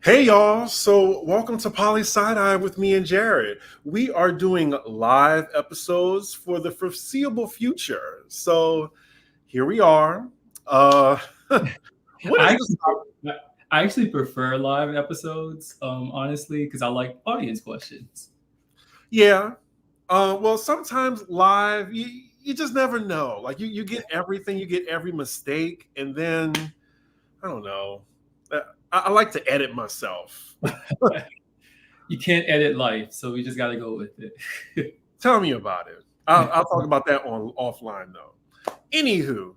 Hey y'all, so welcome to Poly Side Eye with me and Jared. We are doing live episodes for the foreseeable future. So here we are. Uh what is I this? actually, I actually prefer live episodes, honestly, because I like audience questions. Yeah. Well, sometimes live you just never know. Like you get everything, you get every mistake, and then I don't know. I like to edit myself. You can't edit life, so we just got to go with it. Tell me about it. I'll talk about that on offline though. Anywho,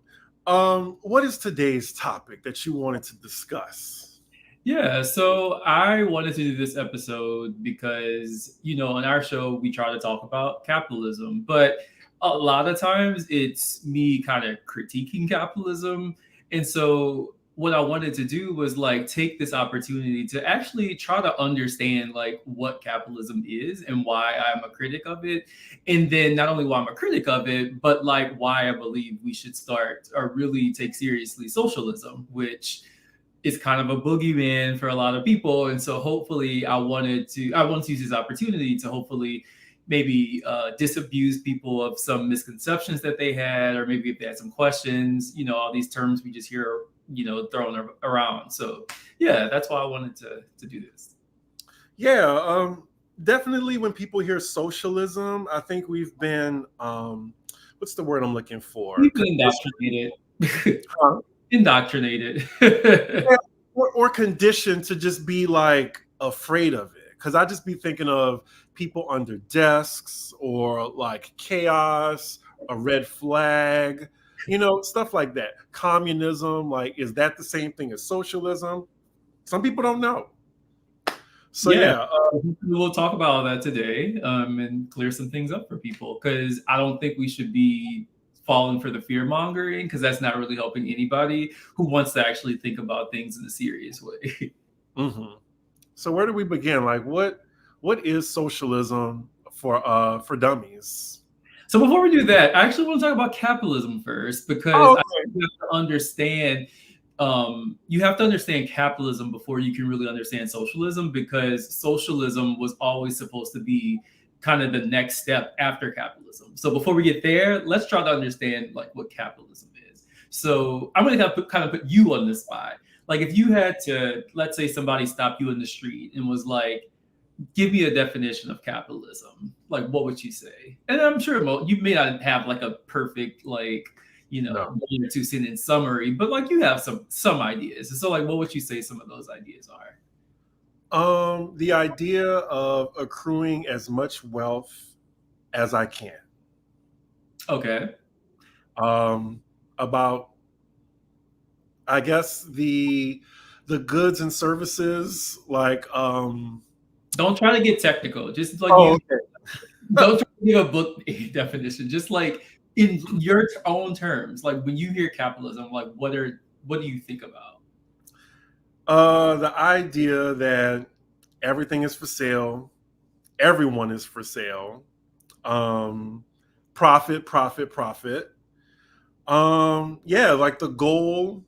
what is today's topic that you wanted to discuss? Yeah, so I wanted to do this episode because, on our show, we try to talk about capitalism, but a lot of times it's me kind of critiquing capitalism. And so what I wanted to do was like take this opportunity to actually try to understand like what capitalism is and why I'm a critic of it. And then not only why I'm a critic of it, but like why I believe we should start or really take seriously socialism, which is kind of a boogeyman for a lot of people. And so hopefully I want to use this opportunity to hopefully maybe disabuse people of some misconceptions that they had, or maybe if they had some questions, all these terms we just hear, thrown around. So yeah, that's why I wanted to do this. Yeah, definitely. When people hear socialism, I think we've been what's the word I'm looking for? We've been indoctrinated. Huh? Indoctrinated. Yeah, or conditioned to just be like afraid of it. Because I just be thinking of people under desks or like chaos, a red flag, stuff like that. Communism, like, is that the same thing as socialism? Some people don't know. So Yeah, yeah, we'll talk about all that today, and clear some things up for people, because I don't think we should be falling for the fear mongering, because that's not really helping anybody who wants to actually think about things in a serious way. hmm. So where do we begin? Like, what is socialism for dummies? So before we do that, I actually want to talk about capitalism first, because Oh, I think you have to understand capitalism before you can really understand socialism, because socialism was always supposed to be kind of the next step after capitalism. So before we get there, let's try to understand like what capitalism is. So I'm going to kind of put you on the spot. Like if you had to, let's say somebody stopped you in the street and was like, give me a definition of capitalism, like what would you say? And I'm sure you may not have like a perfect like no. 1 or 2 sentence summary, but like you have some ideas. So like what would you say some of those ideas are? The idea of accruing as much wealth as I can. Okay. Um, about, I guess the goods and services like Don't try to get technical, just like oh use, okay. don't try to give a book definition, just like in your own terms. Like when you hear capitalism, like what do you think about? The idea that everything is for sale, everyone is for sale. Um, profit, profit, profit. Yeah, like the goal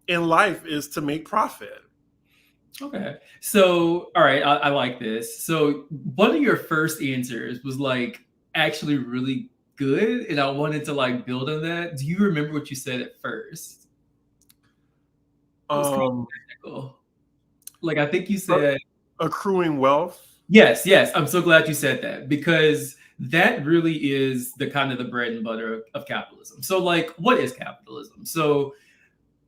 in life is to make profit. Okay. So, all right, I like this. So, one of your first answers was like actually really good, and I wanted to like build on that. Do you remember what you said at first? It was kind Um, of technical. Like, I think you said, accruing wealth. yes, yes. I'm so glad you said that, because that really is the kind of the bread and butter of capitalism. So, like, what is capitalism? So,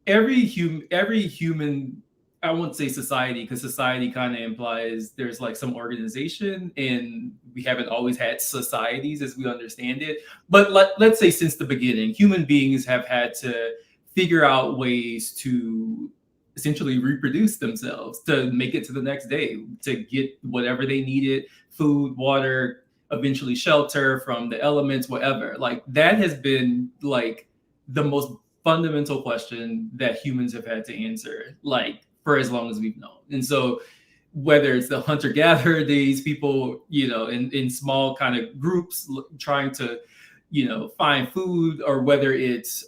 every human, I won't say society, because society kind of implies there's like some organization, and we haven't always had societies as we understand it. But let's say since the beginning, human beings have had to figure out ways to essentially reproduce themselves, to make it to the next day, to get whatever they needed: food, water, eventually shelter from the elements, whatever. Like that has been like the most fundamental question that humans have had to answer, like for as long as we've known. And so whether it's the hunter gatherer days, people, in small kind of groups trying to find food, or whether it's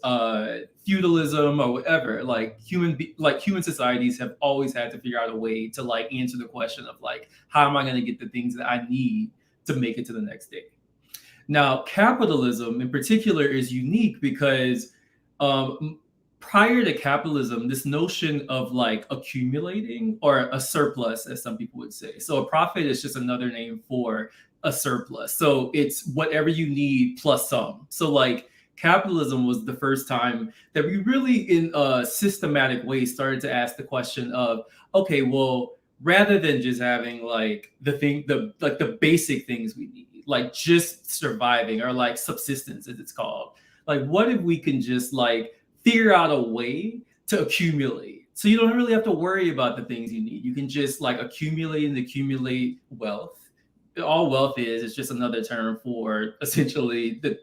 feudalism or whatever. Like human societies have always had to figure out a way to like answer the question of like, how am I going to get the things that I need to make it to the next day? Now, capitalism in particular is unique because um, prior to capitalism, this notion of like accumulating, or a surplus, as some people would say. So a profit is just another name for a surplus. So it's whatever you need plus some. So like capitalism was the first time that we really, in a systematic way, started to ask the question of, okay, well, rather than just having like the basic things we need, like just surviving, or like subsistence as it's called, like what if we can just like figure out a way to accumulate, so you don't really have to worry about the things you need. You can just like accumulate and accumulate wealth. All wealth is just another term for essentially the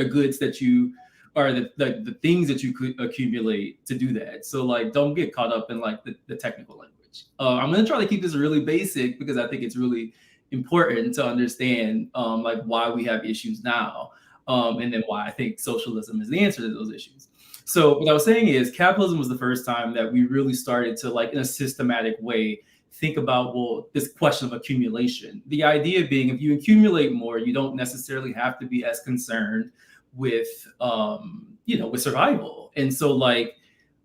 goods that you, or the things that you could accumulate to do that. So like don't get caught up in like the technical language. I'm going to try to keep this really basic because I think it's really important to understand like why we have issues now, and then why I think socialism is the answer to those issues. So what I was saying is capitalism was the first time that we really started to like in a systematic way think about, well, this question of accumulation. The idea being, if you accumulate more, you don't necessarily have to be as concerned with with survival. And so like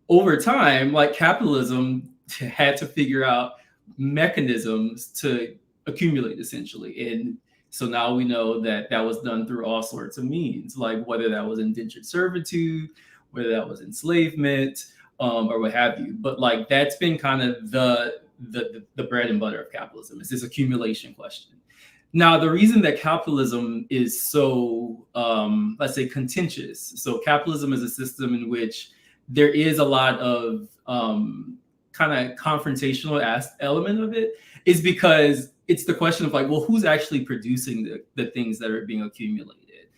over time, like capitalism had to figure out mechanisms to accumulate essentially. And so now we know that that was done through all sorts of means, like whether that was indentured servitude, whether that was enslavement, or what have you. But like that's been kind of the bread and butter of capitalism, is this accumulation question. Now, the reason that capitalism is so, let's say, contentious. So capitalism is a system in which there is a lot of kind of confrontational element of it, is because it's the question of like, well, who's actually producing the things that are being accumulated?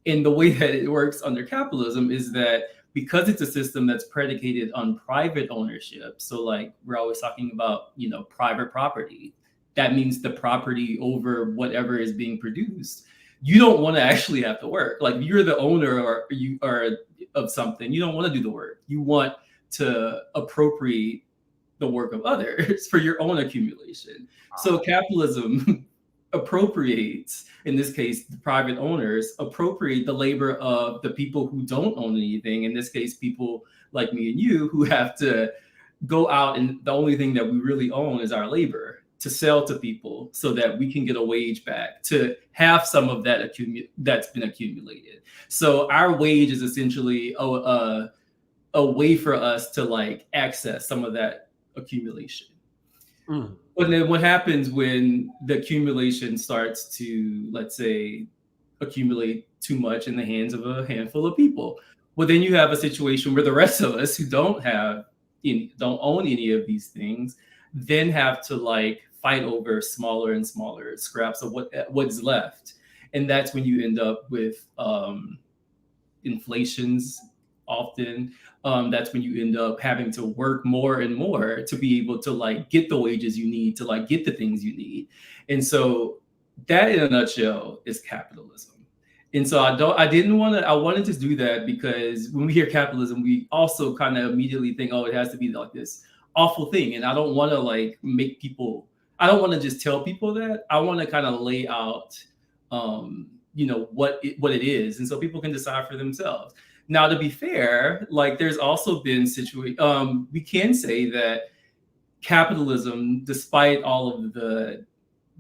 And the way that it works under capitalism is that because it's a system that's predicated on private ownership, so like we're always talking about, private property, that means the property over whatever is being produced. You don't want to actually have to work. Like you're the owner, or you are of something, you don't want to do the work. You want to appropriate the work of others for your own accumulation. So capitalism appropriates, in this case, the private owners appropriate the labor of the people who don't own anything. In this case, people like me and you who have to go out, and the only thing that we really own is our labor to sell to people so that we can get a wage back, to have some of that that's been accumulated. So our wage is essentially a way for us to like access some of that accumulation. But then what happens when the accumulation starts to, let's say, accumulate too much in the hands of a handful of people? Well, then you have a situation where the rest of us who don't own any of these things then have to like fight over smaller and smaller scraps of what's left. And that's when you end up with inflations often. That's when you end up having to work more and more to be able to like get the wages you need to like get the things you need. And so that in a nutshell is capitalism. And so I wanted to do that because when we hear capitalism, we also kind of immediately think, oh, it has to be like this awful thing. And I don't want to like I don't want to just tell people that. I want to kind of lay out, what it is. And so people can decide for themselves. Now, to be fair, like there's also been we can say that capitalism, despite all of the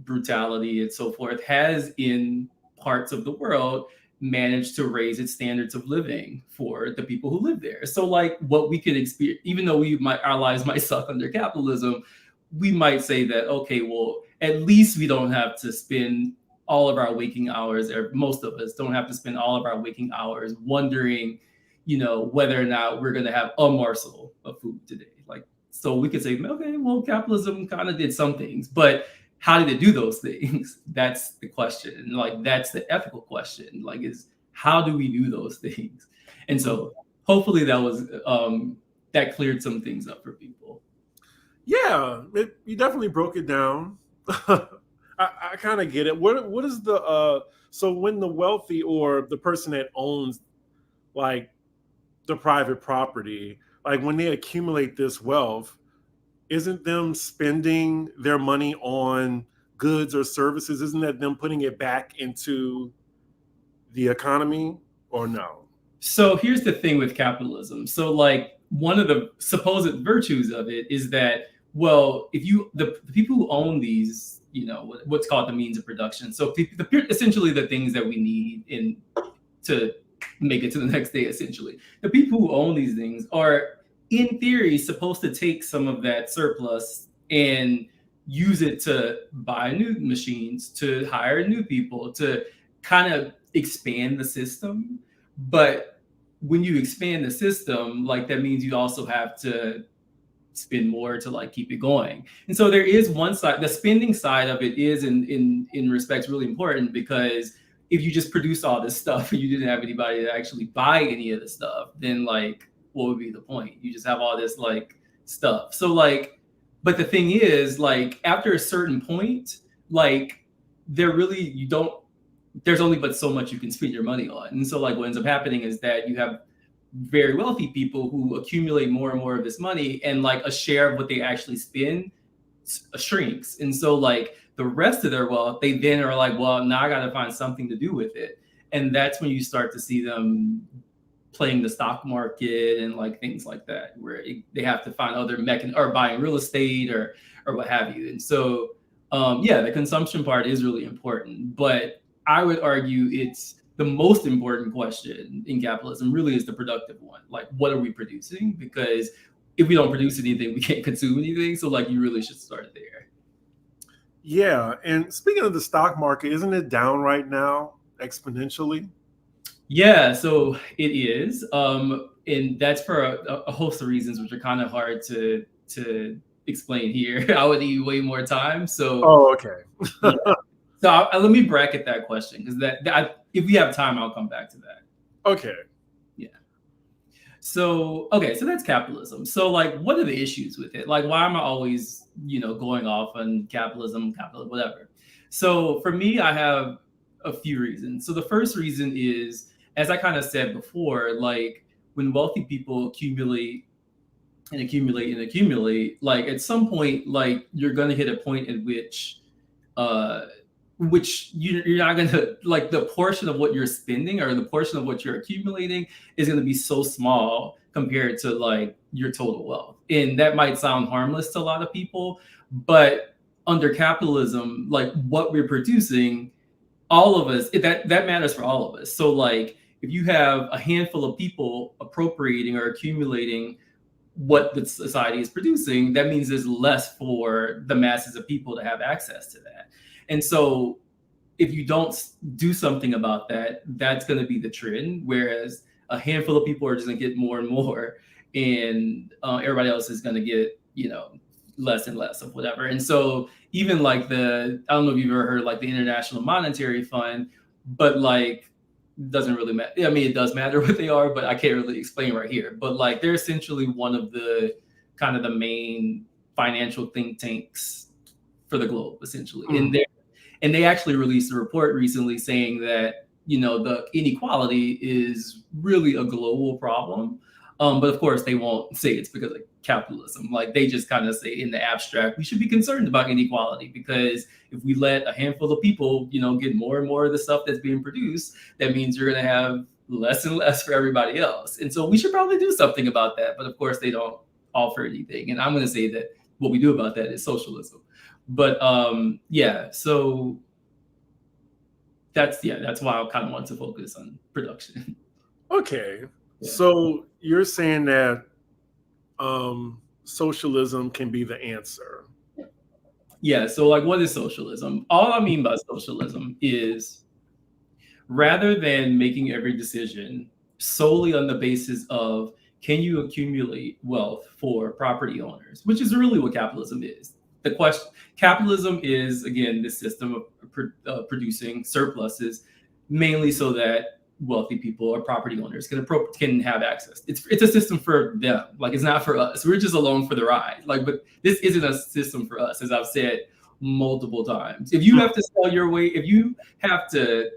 brutality and so forth, has in parts of the world managed to raise its standards of living for the people who live there. So like what we can experience, even though our lives might suck under capitalism, we might say that, okay, well, at least we don't have to spend all of our waking hours, or most of us don't have to spend all of our waking hours wondering, whether or not we're going to have a morsel of food today. Like, so we could say, okay, well, capitalism kind of did some things, but how did it do those things? That's the question. And like, that's the ethical question, like, is how do we do those things? And so hopefully that was, that cleared some things up for people. Yeah, you definitely broke it down. I kind of get it. What is the so when the wealthy or the person that owns like the private property, like when they accumulate this wealth, isn't them spending their money on goods or services? Isn't that them putting it back into the economy or no? So here's the thing with capitalism. So like one of the supposed virtues of it is that, well, if you the people who own these, what's called the means of production. So essentially the things that we need in to make it to the next day, essentially. The people who own these things are, in theory, supposed to take some of that surplus and use it to buy new machines, to hire new people, to kind of expand the system. But when you expand the system, like that means you also have to spend more to like keep it going. And so there is one side, the spending side of it is in respects really important, because if you just produce all this stuff and you didn't have anybody to actually buy any of the stuff, then like what would be the point? You just have all this like stuff. So like, but the thing is, like after a certain point, like there's only but so much you can spend your money on. And so like what ends up happening is that you have very wealthy people who accumulate more and more of this money, and like a share of what they actually spend shrinks. And so like the rest of their wealth, they then are like, well, now I got to find something to do with it. And that's when you start to see them playing the stock market and like things like that, where they have to find other or buying real estate or what have you. And so the consumption part is really important, but I would argue it's the most important question in capitalism really is the productive one. Like, what are we producing? Because if we don't produce anything, we can't consume anything. So like, you really should start there. Yeah. And speaking of the stock market, isn't it down right now exponentially? Yeah, so it is. And that's for a host of reasons, which are kind of hard to explain here. I would need way more time. So, okay. Yeah. So let me bracket that question, because if we have time, I'll come back to that. Okay. Yeah. So that's capitalism. So like, what are the issues with it? Like, why am I always, going off on capitalism, whatever? So for me, I have a few reasons. So the first reason is, as I kind of said before, like when wealthy people accumulate and accumulate and accumulate, like at some point, like you're going to hit a point at which you're not going to, like, the portion of what you're spending or the portion of what you're accumulating is going to be so small compared to like your total wealth. And that might sound harmless to a lot of people, but under capitalism, like what we're producing, all of us, that matters for all of us. So like if you have a handful of people appropriating or accumulating what the society is producing, that means there's less for the masses of people to have access to that. And so if you don't do something about that, that's going to be the trend. Whereas a handful of people are just going to get more and more, and everybody else is going to get, less and less of whatever. And so even like I don't know if you've ever heard like the International Monetary Fund, but like doesn't really matter. I mean, it does matter what they are, but I can't really explain right here. But like they're essentially one of the kind of the main financial think tanks for the globe, essentially. And they actually released a report recently saying that, the inequality is really a global problem. But of course, they won't say it's because of capitalism. Like they just kind of say in the abstract, we should be concerned about inequality, because if we let a handful of people, get more and more of the stuff that's being produced, that means you're going to have less and less for everybody else. And so we should probably do something about that. But of course, they don't offer anything. And I'm going to say that what we do about that is socialism. But so that's why I kind of want to focus on production. Okay. Yeah. So you're saying that socialism can be the answer. Yeah. So like, what is socialism? All I mean by socialism is, rather than making every decision solely on the basis of can you accumulate wealth for property owners, which is really what capitalism is. The question, capitalism is, again, this system of producing surpluses, mainly so that wealthy people or property owners can have access. It's a system for them. Like, it's not for us. We're just along for the ride. Like, but this isn't a system for us. As I've said, multiple times. If you have to sell your way, if you have to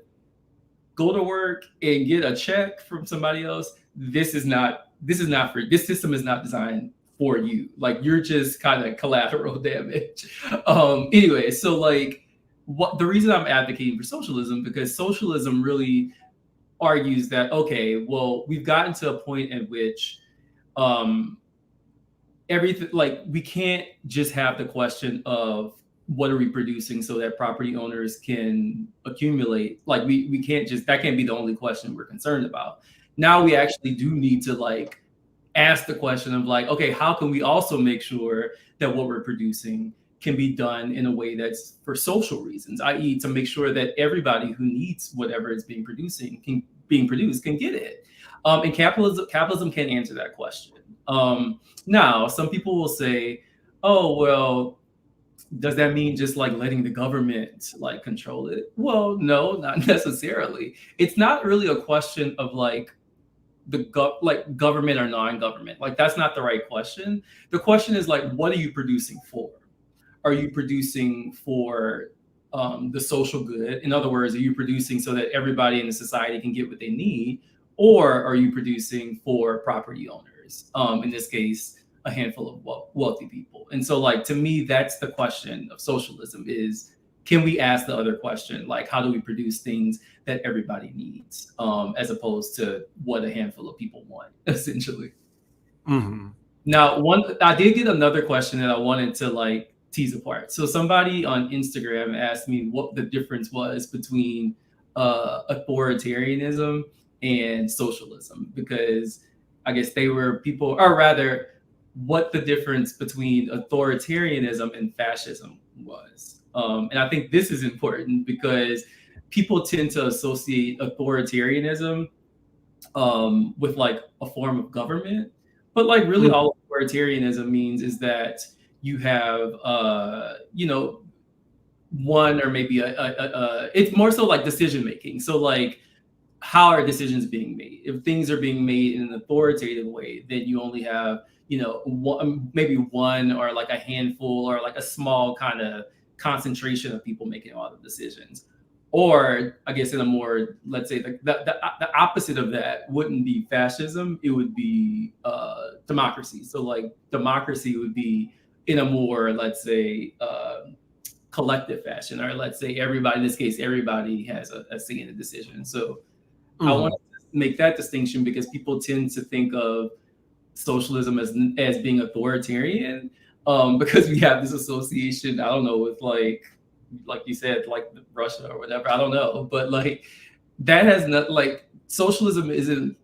go to work and get a check from somebody else, this system is not designed for you. Like, you're just kind of collateral damage. Anyway, so like, what the reason I'm advocating for socialism, because socialism really argues that, okay, well, we've gotten to a point at which everything, like, we can't just have the question of what are we producing so that property owners can accumulate. Like, we can't just, that can't be the only question we're concerned about. Now we actually do need to like ask the question of like, okay, how can we also make sure that what we're producing can be done in a way that's for social reasons, i.e. to make sure that everybody who needs whatever is being produced can get it. And capitalism can't answer that question. Now, some people will say, oh, well, does that mean just like letting the government like control it? Well, no, not necessarily. It's not really a question of like government or non-government. Like, that's not the right question. The question is like, what are you producing for? Are you producing for the social good? In other words, are you producing so that everybody in the society can get what they need? Or are you producing for property owners? In this case, a handful of wealthy people. And so, like, to me, that's the question of socialism is, can we ask the other question? Like, how do we produce things that everybody needs, as opposed to what a handful of people want, essentially. Mm-hmm. Now, I did get another question that I wanted to like tease apart. So somebody on Instagram asked me what the difference was between authoritarianism and socialism, because I guess they were people, or rather, what the difference between authoritarianism and fascism was. And I think this is important because people tend to associate authoritarianism with like a form of government, but like really all authoritarianism means is that you have one, or maybe it's more so like decision making. So like, how are decisions being made? If things are being made in an authoritative way, then you only have maybe one or like a handful or like a small kind of concentration of people making all the decisions. Or I guess in a more, let's say the opposite of that wouldn't be fascism, it would be democracy. So like, democracy would be in a more, let's say, collective fashion, or let's say everybody, in this case, everybody has a say in the decision. So I want to make that distinction because people tend to think of socialism as being authoritarian, because we have this association, I don't know, with like you said, like Russia or whatever, I don't know, but like, that has not, like, socialism isn't,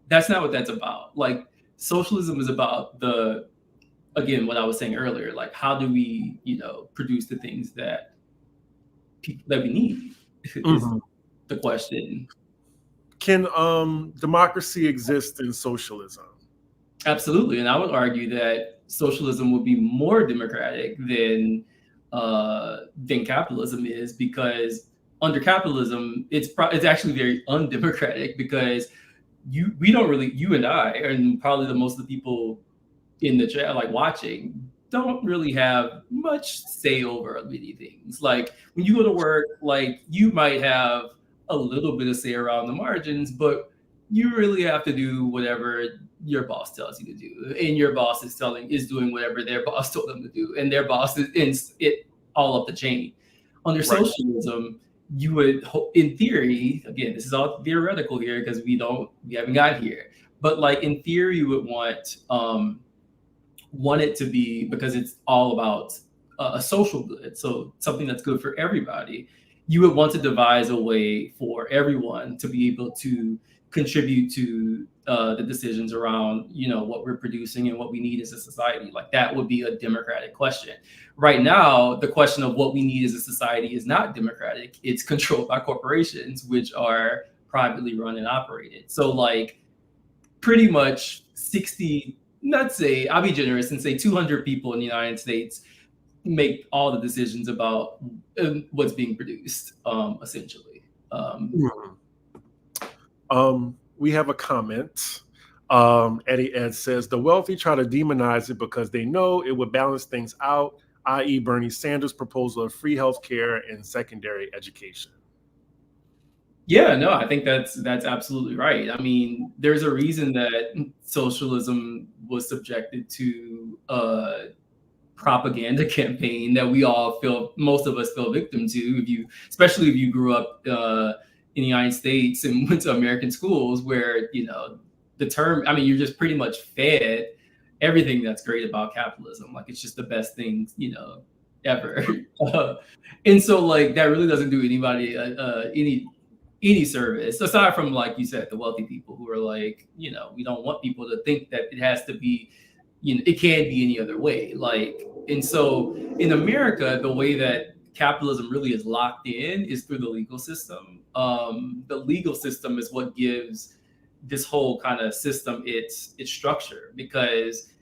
that's not what that's about. Like, socialism is about again, what I was saying earlier, like, how do we, produce the things that we need is the question. Can democracy exist in socialism? Absolutely. And I would argue that socialism would be more democratic than capitalism is, because under capitalism, it's actually very undemocratic, because you and I, and probably the most of the people in the chat, like watching, don't really have much say over many things. Like, when you go to work, like, you might have a little bit of say around the margins, but you really have to do whatever your boss tells you to do, and your boss is doing whatever their boss told them to do, and their boss is it all up the chain. Under socialism, you would, in theory, again, this is all theoretical here because we haven't got here, but like, in theory, you would want it to be, because it's all about a social good, so something that's good for everybody. You would want to devise a way for everyone to be able to contribute to the decisions around, what we're producing and what we need as a society. Like, that would be a democratic question. Right now, the question of what we need as a society is not democratic. It's controlled by corporations, which are privately run and operated. So like, pretty much 60, let's say, I'll be generous and say 200 people in the United States make all the decisions about what's being produced, essentially. We have a comment. Eddie Ed says, the wealthy try to demonize it because they know it would balance things out. i.e., Bernie Sanders' proposal of free health care and secondary education. Yeah, no, I think that's absolutely right. I mean, there's a reason that socialism was subjected to a propaganda campaign that most of us feel victim to. Especially if you grew up in the United States and went to American schools, where the term, I mean, you're just pretty much fed everything that's great about capitalism. Like, it's just the best thing, ever. And so, like, that really doesn't do anybody any service, aside from, like you said, the wealthy people who are like, we don't want people to think that it has to be, it can't be any other way. Like, and so in America, the way that capitalism really is locked in is through the legal system. The legal system is what gives this whole kind of system its structure, because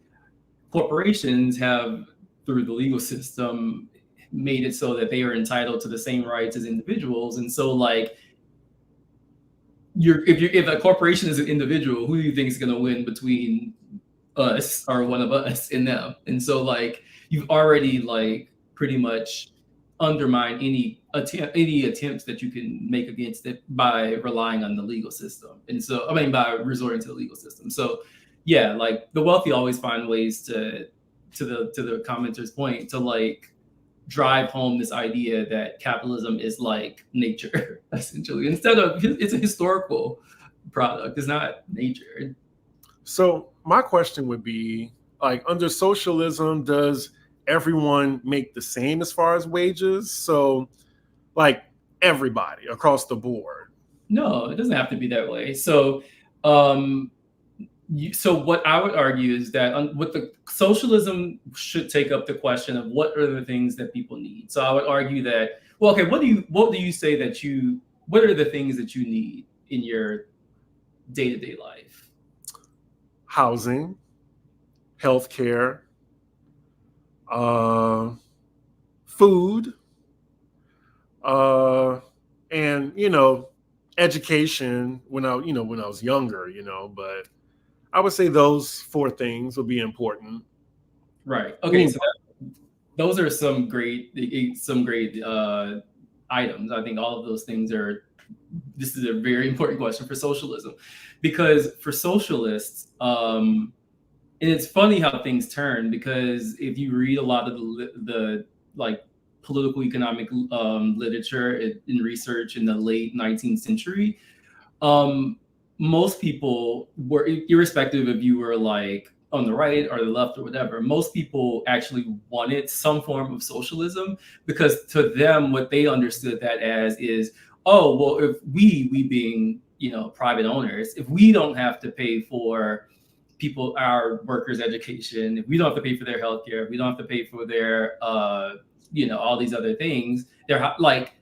corporations have, through the legal system, made it so that they are entitled to the same rights as individuals. And so, like, if a corporation is an individual, who do you think is going to win between us, or one of us, and them? And so, like, you've already, like, pretty much undermined any attempts that you can make against it by relying on the legal system. And so, I mean, by resorting to the legal system. So yeah, like, the wealthy always find ways to the commenter's point, to, like, drive home this idea that capitalism is like nature, essentially, instead of, it's a historical product, it's not nature. So my question would be, like, under socialism, does everyone make the same as far as wages? So, like, everybody across the board? No, it doesn't have to be that way. So so what I would argue is that with the socialism should take up the question of what are the things that people need. So I would argue that, well, okay, what do you say that what are the things that you need in your day-to-day life? Housing, healthcare, food, and education when I was younger, but I would say those four things would be important. Right. Okay. So those are some great items. I think all of those things this is a very important question for socialism, because for socialists, and it's funny how things turn, because if you read a lot of the like political economic literature in research in the late 19th century, most people were, irrespective if you were, like, on the right or the left or whatever, most people actually wanted some form of socialism, because to them, what they understood that as is, oh, well, if we being, private owners, if we don't have to pay for our workers' education, if we don't have to pay for their healthcare, if we don't have to pay for their, all these other things, they're like,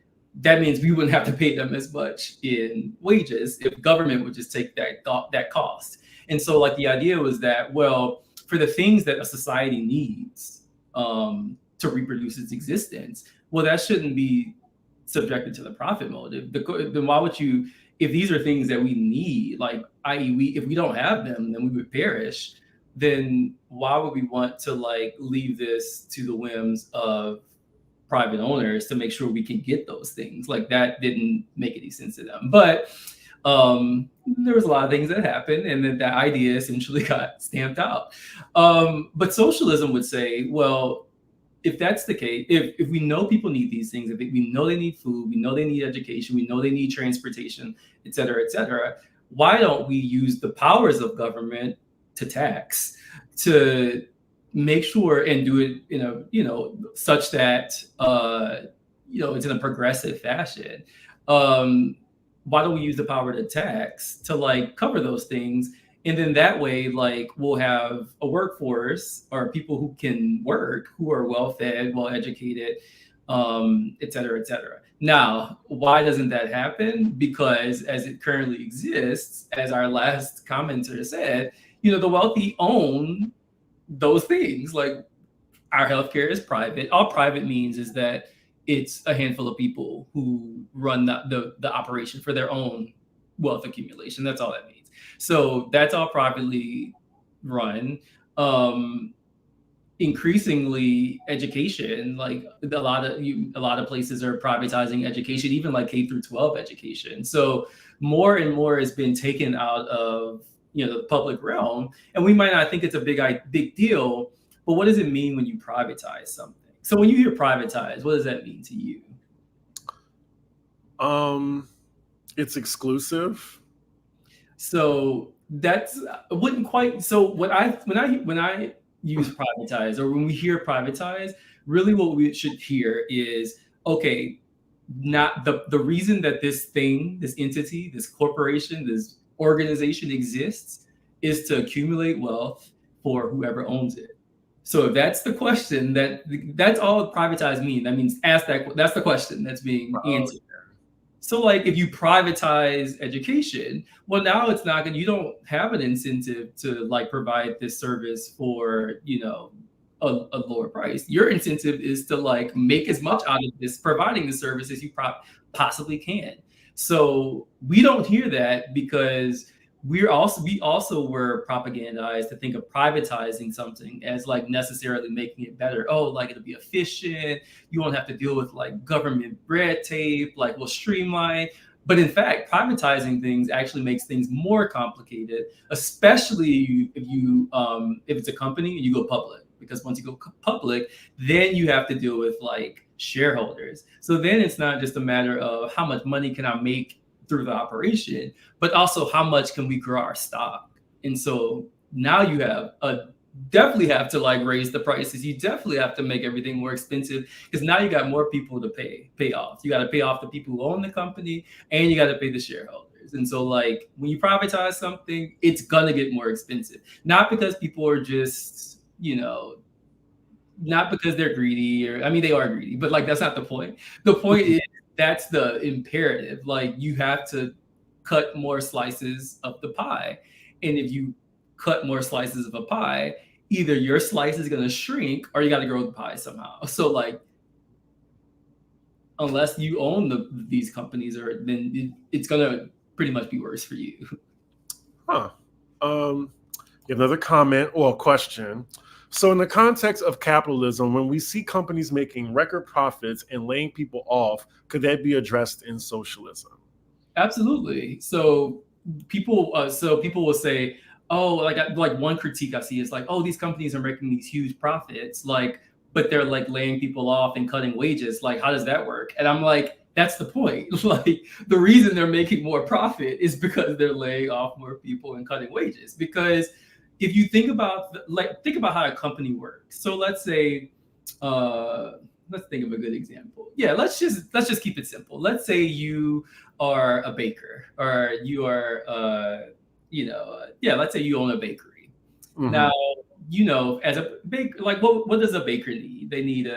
that means we wouldn't have to pay them as much in wages if government would just take that cost. And so, like, the idea was that, well, for the things that a society needs to reproduce its existence, well, that shouldn't be subjected to the profit motive. Then why would you, if these are things that we need, like, i.e., if we don't have them, then we would perish, then why would we want to, like, leave this to the whims of private owners to make sure we can get those things? Like, that didn't make any sense to them. But there was a lot of things that happened, and then that idea essentially got stamped out. But socialism would say, well, if that's the case, if we know people need these things, if we know they need food, we know they need education, we know they need transportation, et cetera, why don't we use the powers of government to tax, to make sure and do it in a, such that, it's in a progressive fashion. Why don't we use the power to tax to, like, cover those things? And then that way, like, we'll have a workforce, or people who can work, who are well-fed, well-educated, et cetera. Now, why doesn't that happen? Because as it currently exists, as our last commenter said, the wealthy own those things. Like, our healthcare is private. All private means is that it's a handful of people who run the operation for their own wealth accumulation. That's all that means. So that's all privately run. increasingly education, like a lot of places are privatizing education, even like K through 12 education. So more and more has been taken out of the public realm, and we might not think it's a big deal, but what does it mean when you privatize something? So when you hear privatize, what does that mean to you? It's exclusive. So that's wouldn't quite. So when I use privatize, or when we hear privatize, really what we should hear is, okay, not the reason that this thing, this entity, this corporation, this organization exists is to accumulate wealth for whoever owns it. So if that's the question, that's all privatize mean. That means ask that. That's the question that's being answered. So like if you privatize education, well now it's not gonna, you don't have an incentive to like provide this service for, a lower price. Your incentive is to like make as much out of this providing the service as you possibly can. So we don't hear that because we also were propagandized to think of privatizing something as like necessarily making it better. Oh, like it'll be efficient. You won't have to deal with like government red tape, like we'll streamline. But in fact, privatizing things actually makes things more complicated, especially if it's a company and you go public. Because once you go public, then you have to deal with like shareholders. So then it's not just a matter of how much money can I make through the operation, but also how much can we grow our stock. And so now you definitely have to like raise the prices. You definitely have to make everything more expensive because now you got more people to pay off. You got to pay off the people who own the company, and you got to pay the shareholders. And so like when you privatize something, it's gonna get more expensive. Not because people are just, not because they're greedy, or I mean they are greedy, but like that's not the point. The point is that's the imperative. Like you have to cut more slices of the pie. And if you cut more slices of a pie, either your slice is going to shrink or you got to grow the pie somehow. So like, unless you own these companies, or then it's going to pretty much be worse for you. Huh. Another comment or a question. So in the context of capitalism, when we see companies making record profits and laying people off, could that be addressed in socialism? Absolutely. So people will say, oh, like one critique I see is like, oh, these companies are making these huge profits, like, but they're like laying people off and cutting wages. Like, how does that work? And I'm like, that's the point. Like, the reason they're making more profit is because they're laying off more people and cutting wages. Because if you think about how a company works. So let's say, let's think of a good example. Yeah, let's just keep it simple. Let's say you are a baker, or you are, let's say you own a bakery. Mm-hmm. Now, as a baker, like what does a baker need? They need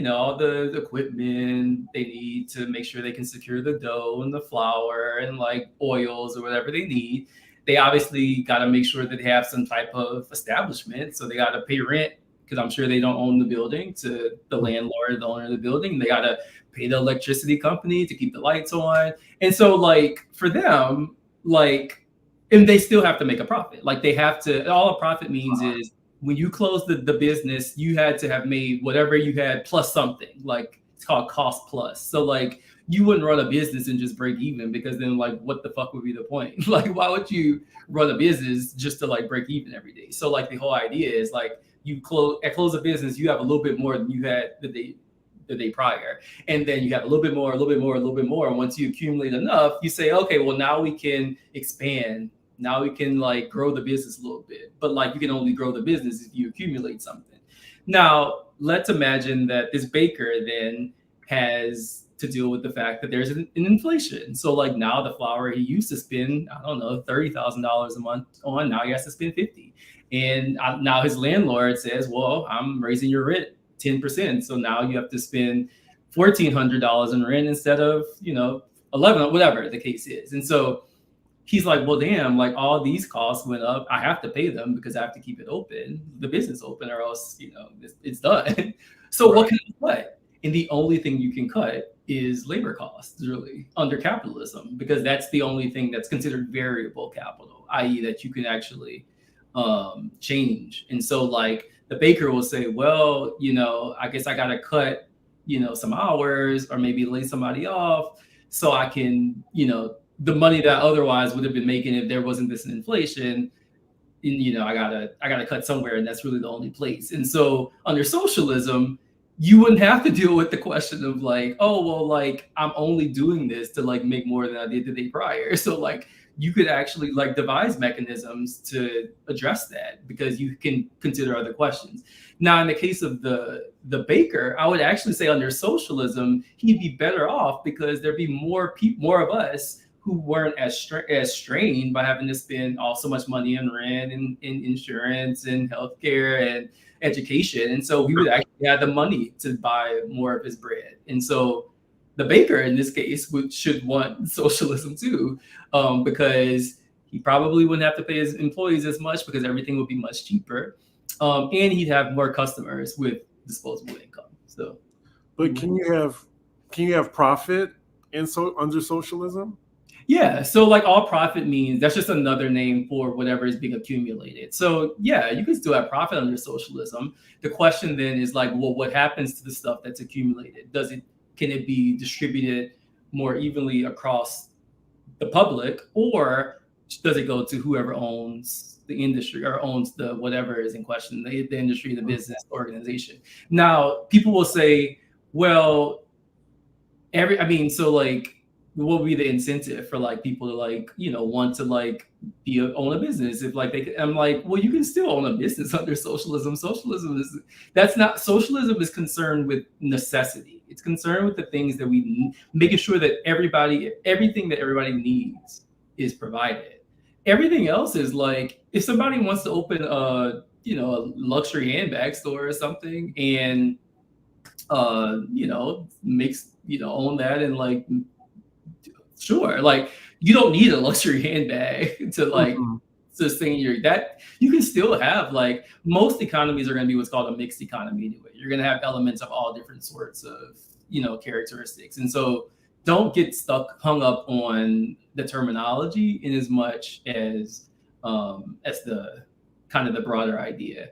all the equipment. They need to make sure they can secure the dough and the flour and like oils or whatever they need. They obviously got to make sure that they have some type of establishment. So they got to pay rent, because I'm sure they don't own the building, to the landlord, the owner of the building. They got to pay the electricity company to keep the lights on. And so like for them, like, and they still have to make a profit. Like they have to, all a profit means is when you close the business, you had to have made whatever you had plus something. Like it's called cost plus. So like you wouldn't run a business and just break even, because then like what the fuck would be the point? Like why would you run a business just to like break even every day? So like the whole idea is like you close a business, you have a little bit more than you had the day prior, and then you have a little bit more, a little bit more, a little bit more. And once you accumulate enough, you say, okay, well now we can expand. Now we can like grow the business a little bit, but like you can only grow the business if you accumulate something. Now let's imagine that this baker then has to deal with the fact that there's an inflation. So like now the flour he used to spend, I don't know, $30,000 a month on, now he has to spend 50. And now his landlord says, well, I'm raising your rent 10%. So now you have to spend $1,400 in rent instead of, 11, whatever the case is. And so he's like, well, damn, like all these costs went up. I have to pay them because I have to keep it open, the business open, or else, it's done. So right. What can I cut? And the only thing you can cut is labor costs, really, under capitalism, because that's the only thing that's considered variable capital, i.e. that you can actually change. And so like the baker will say, well, I guess I got to cut, some hours or maybe lay somebody off so I can, the money that otherwise would have been making if there wasn't this inflation, and I gotta cut somewhere, and that's really the only place. And so under socialism, you wouldn't have to deal with the question of like, oh well, like I'm only doing this to like make more than I did the day prior. So like you could actually like devise mechanisms to address that because you can consider other questions. Now, in the case of the baker, I would actually say under socialism, he'd be better off because there'd be more of us who weren't as strained by having to spend so much money on rent and insurance and healthcare and education. And so we would actually have the money to buy more of his bread. And so the baker in this case should want socialism too, because he probably wouldn't have to pay his employees as much because everything would be much cheaper. And he'd have more customers with disposable income. So, but can you have profit under socialism? Yeah, so like all profit means that's just another name for whatever is being accumulated. So yeah, you can still have profit under socialism. The question then is like, well, what happens to the stuff that's accumulated? Can it be distributed more evenly across the public, or does it go to whoever owns the industry or owns the whatever is in question, the industry, the business, organization? Now, people will say, well, so like, what would be the incentive for like people to like want to like own a business if like I'm like, well, you can still own a business under socialism. Socialism is concerned with necessity. It's concerned with the things that we need, making sure that everything that everybody needs is provided. Everything else is like, if somebody wants to open a luxury handbag store or something and makes own that and like, sure, like you don't need a luxury handbag to like sustain you can still have like, most economies are going to be what's called a mixed economy anyway. You're going to have elements of all different sorts of characteristics, and so don't get hung up on the terminology in as much as the kind of the broader idea.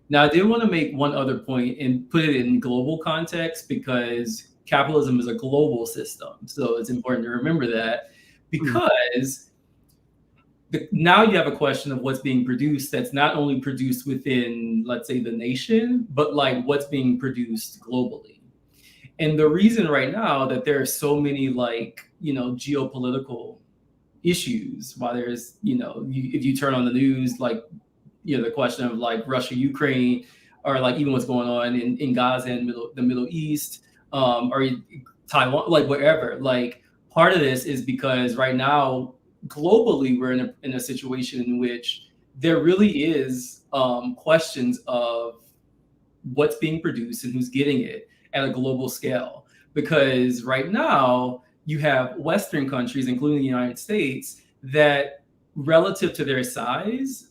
Now, I did want to make one other point and put it in global context because capitalism is a global system. So it's important to remember that, because now you have a question of what's being produced that's not only produced within, let's say, the nation, but like what's being produced globally. And the reason right now that there are so many like, geopolitical issues, while there's, if you turn on the news, like, the question of like Russia, Ukraine, or like even what's going on in Gaza and the Middle East, or Taiwan, like wherever. Like part of this is because right now globally we're in a situation in which there really is questions of what's being produced and who's getting it at a global scale. Because right now you have Western countries, including the United States, that relative to their size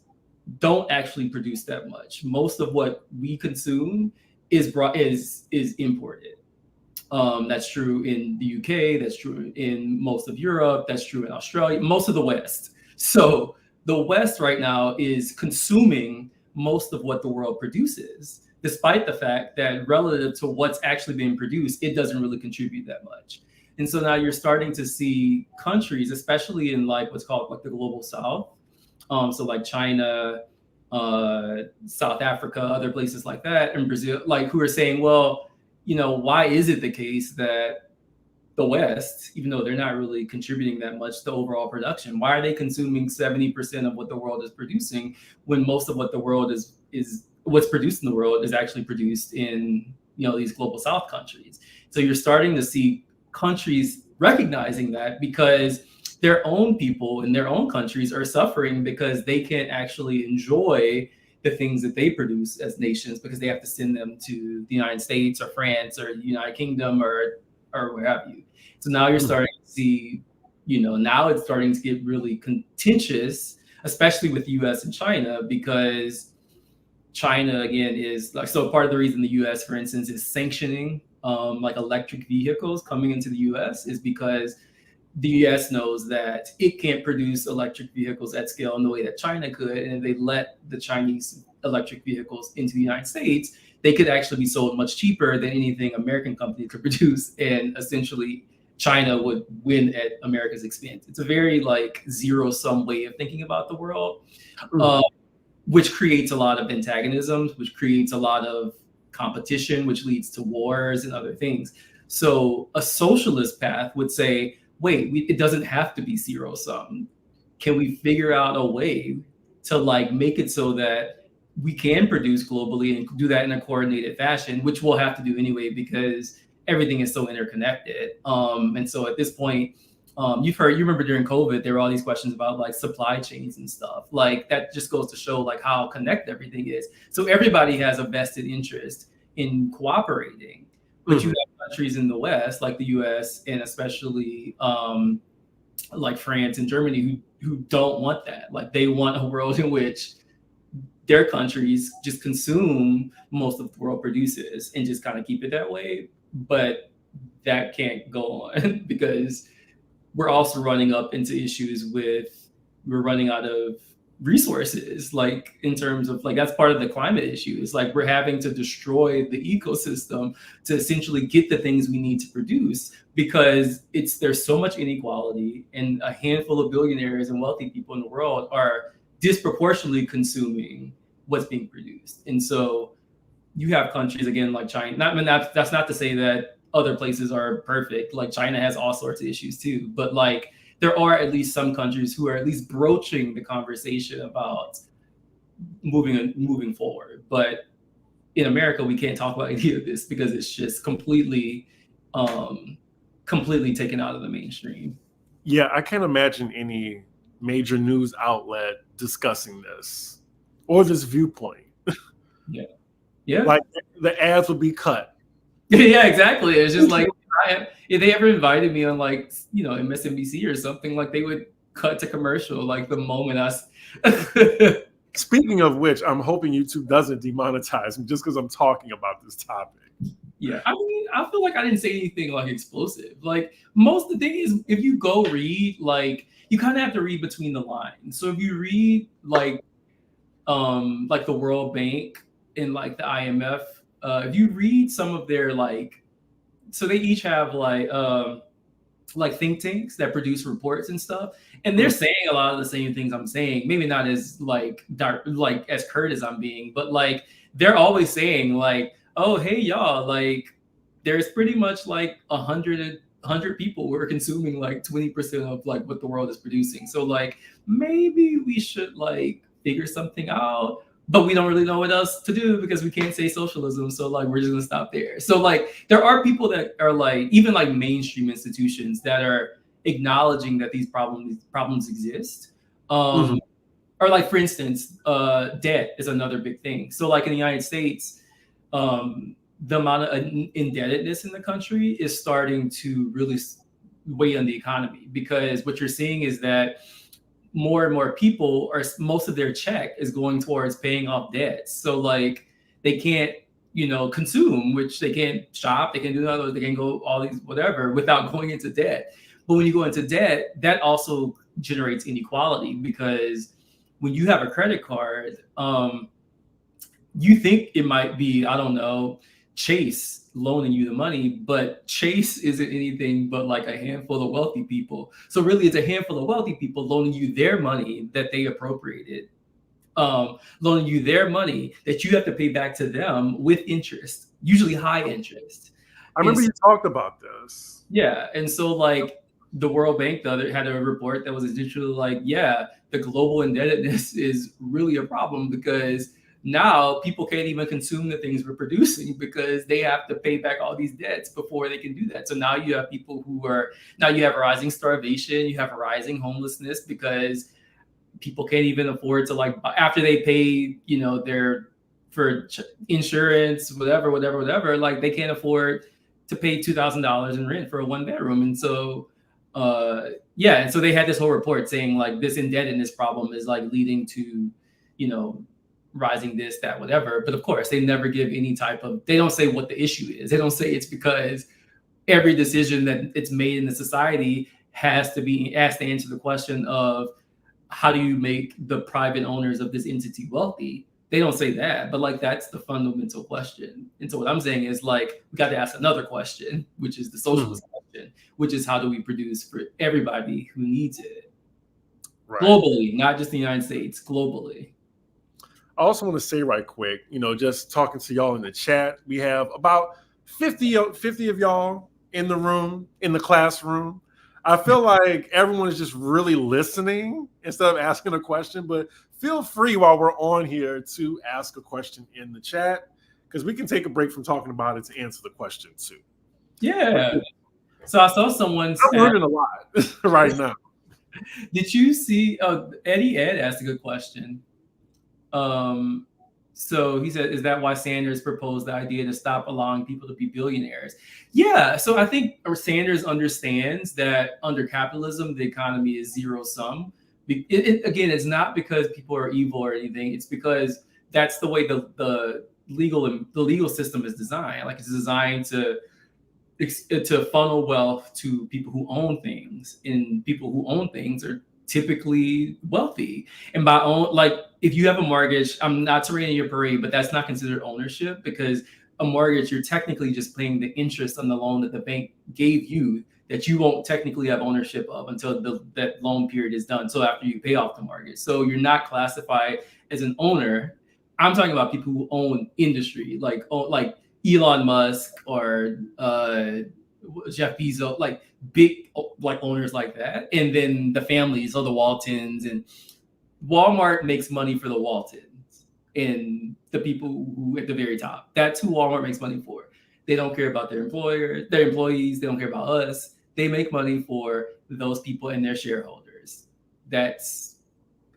don't actually produce that much. Most of what we consume is imported. That's true in the UK, that's true in most of Europe, that's true in Australia, most of the West. So the West right now is consuming most of what the world produces, despite the fact that relative to what's actually being produced, it doesn't really contribute that much. And so now you're starting to see countries, especially in like what's called like the global South, so like China, South Africa, other places like that, and Brazil, like who are saying, well, why is it the case that the West, even though they're not really contributing that much to overall production, why are they consuming 70% of what the world is producing when most of what the world is what's produced in the world is actually produced in these global South countries? So you're starting to see countries recognizing that, because their own people in their own countries are suffering because they can't actually enjoy the things that they produce as nations because they have to send them to the United States or France or the United Kingdom or where have you. So now you're starting to see, now it's starting to get really contentious, especially with the US and China, because China, again, is like, so part of the reason the US, for instance, is sanctioning like electric vehicles coming into the US is because the US knows that it can't produce electric vehicles at scale in the way that China could. And if they let the Chinese electric vehicles into the United States, they could actually be sold much cheaper than anything American companies could produce. And essentially, China would win at America's expense. It's a very like zero-sum way of thinking about the world, which creates a lot of antagonisms, which creates a lot of competition, which leads to wars and other things. So a socialist path would say, wait, it doesn't have to be zero sum. Can we figure out a way to like make it so that we can produce globally and do that in a coordinated fashion, which we'll have to do anyway because everything is so interconnected. And so at this point, you remember during COVID, there were all these questions about like supply chains and stuff. Like that just goes to show like how connected everything is. So everybody has a vested interest in cooperating. But you have countries in the West, like the US, and especially like France and Germany, who don't want that. Like they want a world in which their countries just consume most of the world produces and just kind of keep it that way. But that can't go on because we're also running up into issues with we're running out of resources, like in terms of like that's part of the climate issue. It's like we're having to destroy the ecosystem to essentially get the things we need to produce because there's so much inequality and a handful of billionaires and wealthy people in the world are disproportionately consuming what's being produced. And so you have countries again like China. That's not to say that other places are perfect. Like China has all sorts of issues too, but like there are at least some countries who are at least broaching the conversation about moving forward. But in America, we can't talk about any of this because it's just completely taken out of the mainstream. Yeah, I can't imagine any major news outlet discussing this or this viewpoint. Yeah. Like the ads will be cut. Yeah, exactly. It's just like if they ever invited me on like, MSNBC or something, like they would cut to commercial like the moment I Speaking of which, I'm hoping YouTube doesn't demonetize me just because I'm talking about this topic. Yeah, I mean, I feel like I didn't say anything like explosive. Like the thing is, if you go read, like you kind of have to read between the lines. So if you read like the World Bank and like the IMF, if you read some of their so they each have like think tanks that produce reports and stuff, and they're saying a lot of the same things I'm saying. Maybe not as like dark, like as curt as I'm being, but like they're always saying like, oh hey y'all, like there's pretty much like 100 people who are consuming like 20% of like what the world is producing. So like maybe we should like figure something out. But we don't really know what else to do because we can't say socialism. So like we're just gonna stop there. So like there are people that are like even like mainstream institutions that are acknowledging that these problems exist. Or like for instance, debt is another big thing. So like in the United States, the amount of indebtedness in the country is starting to really weigh on the economy because what you're seeing is that more and more people most of their check is going towards paying off debts. So like they can't, consume, which they can't shop, they can do that, they can go all these whatever without going into debt. But when you go into debt, that also generates inequality because when you have a credit card, you think it might be, I don't know, Chase loaning you the money, but Chase isn't anything but like a handful of wealthy people. So really it's a handful of wealthy people loaning you their money that they appropriated, loaning you their money that you have to pay back to them with interest, usually high interest. I remember you talked about this. Yeah. And so like the World Bank had a report that was essentially like, yeah, the global indebtedness is really a problem because now people can't even consume the things we're producing because they have to pay back all these debts before they can do that. So now you have people you have rising starvation, you have rising homelessness because people can't even afford to like after they pay, for insurance, whatever, like they can't afford to pay $2,000 in rent for a 1-bedroom. And so, and so they had this whole report saying like this indebtedness problem is like leading to, rising this, that, whatever. But of course, they never give any they don't say what the issue is. They don't say it's because every decision that it's made in the society has to answer the question of how do you make the private owners of this entity wealthy? They don't say that, but like that's the fundamental question. And so what I'm saying is like we got to ask another question, which is the socialist question, which is how do we produce for everybody who needs it globally, not just the United States, globally. I also want to say right quick, just talking to y'all in the chat, we have about 50 of y'all in the room, in the classroom. I feel like everyone is just really listening instead of asking a question, but feel free while we're on here to ask a question in the chat because we can take a break from talking about it to answer the question too. Yeah. So I saw someone's. I'm learning a lot right now. Did you see Eddie Ed asked a good question. So he said, is that why Sanders proposed the idea to stop allowing people to be billionaires? Yeah. So I think Sanders understands that under capitalism, the economy is zero sum. Again, it's not because people are evil or anything. It's because that's the way the legal system is designed. Like it's designed to funnel wealth to people who own things, and people who own things are typically wealthy. And by own, like if you have a mortgage, I'm not to rain in your parade, but that's not considered ownership because a mortgage, you're technically just paying the interest on the loan that the bank gave you that you won't technically have ownership of until that loan period is done. So after you pay off the mortgage. So you're not classified as an owner. I'm talking about people who own industry, like Elon Musk or Jeff Bezos, like big like owners like that, and then the families or the Waltons, and Walmart makes money for the Waltons and the people who at the very top. That's who Walmart makes money for. They don't care about their employees. They don't care about us. They make money for those people and their shareholders. And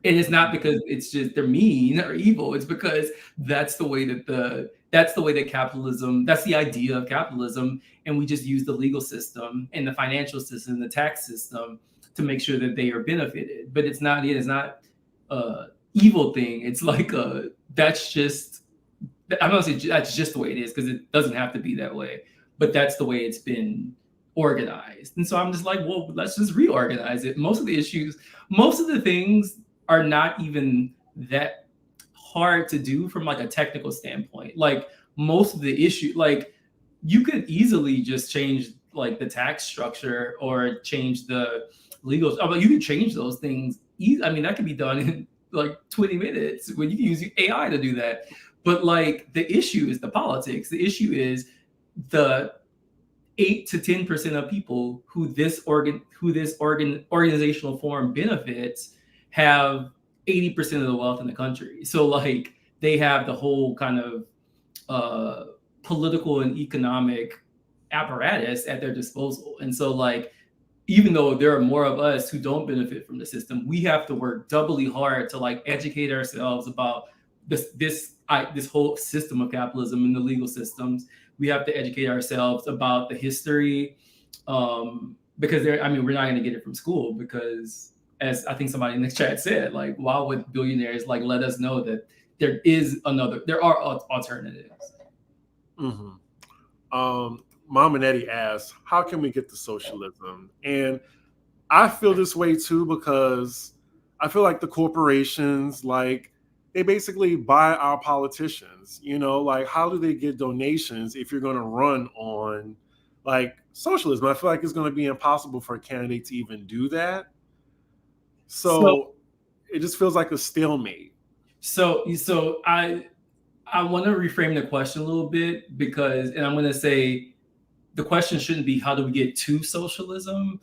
it's not because it's just they're mean or evil. It's because that's the way that capitalism, that's the idea of capitalism. And we just use the legal system and the financial system, the tax system to make sure that they are benefited. But it's not a evil thing. It's like that's just, I'm not saying that's just the way it is because it doesn't have to be that way. But that's the way it's been organized. And so I'm just like, well, let's just reorganize it. Most of the things are not even that hard to do from like a technical standpoint. Like most of the issue, like you could easily just change like the tax structure or change the legal. I mean, you can change those things. I mean, that could be done in like 20 minutes when you can use AI to do that. But like the issue is the politics. The issue is the 8 to 10% of people who this organizational form benefits have 80% of the wealth in the country. So like they have the whole kind of political and economic apparatus at their disposal. And so like, even though there are more of us who don't benefit from the system, we have to work doubly hard to like educate ourselves about this whole system of capitalism and the legal systems. We have to educate ourselves about the history because we're not going to get it from school because, as I think somebody in the chat said, like, why would billionaires like let us know that there are alternatives? Mm-hmm. Mom and Eddie asked, how can we get to socialism? And I feel this way too because I feel like the corporations, like, they basically buy our politicians. Like, how do they get donations if you're going to run on like socialism? I feel like it's going to be impossible for a candidate to even do that. So it just feels like a stalemate. So I want to reframe the question a little bit and I'm going to say the question shouldn't be how do we get to socialism,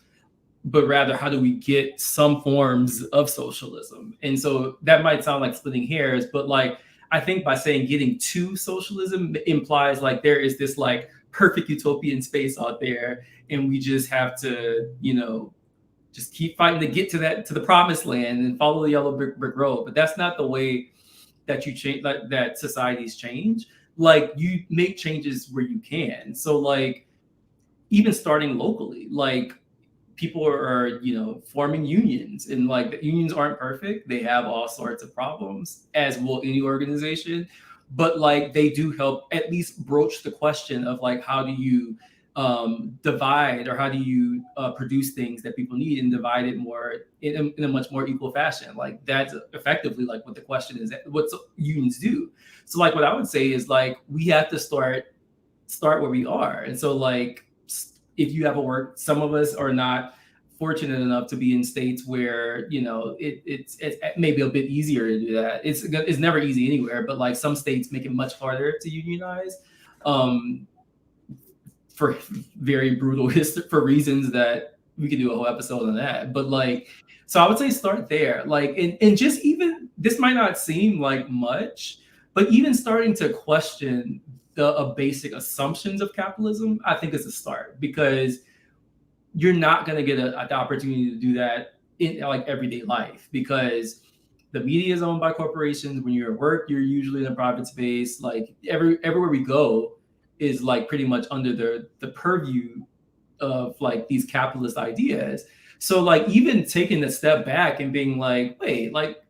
but rather how do we get some forms of socialism? And so that might sound like splitting hairs, but like I think by saying getting to socialism implies like there is this like perfect utopian space out there, and we just have to, just keep fighting to get to the promised land and follow the yellow brick road. But that's not the way that you change, that societies change. Like you make changes where you can. So like even starting locally, like people are forming unions, and like the unions aren't perfect. They have all sorts of problems, as will any organization. But like they do help at least broach the question of like how do you divide, or how do you produce things that people need and divide it more in a much more equal fashion? Like that's effectively like what the question is, what unions do. So like what I would say is like we have to start where we are. And so like if you have a work, some of us are not fortunate enough to be in states where it's maybe a bit easier to do that. It's never easy anywhere, but like some states make it much harder to unionize. For very brutal history, for reasons that we could do a whole episode on that. But like, so I would say start there. Like, and just even, this might not seem like much, but even starting to question the basic assumptions of capitalism, I think is a start, because you're not going to get the opportunity to do that in like everyday life, because the media is owned by corporations. When you're at work, you're usually in a private space. Like everywhere we go is like pretty much under the purview of like these capitalist ideas. So like even taking a step back and being like, wait, like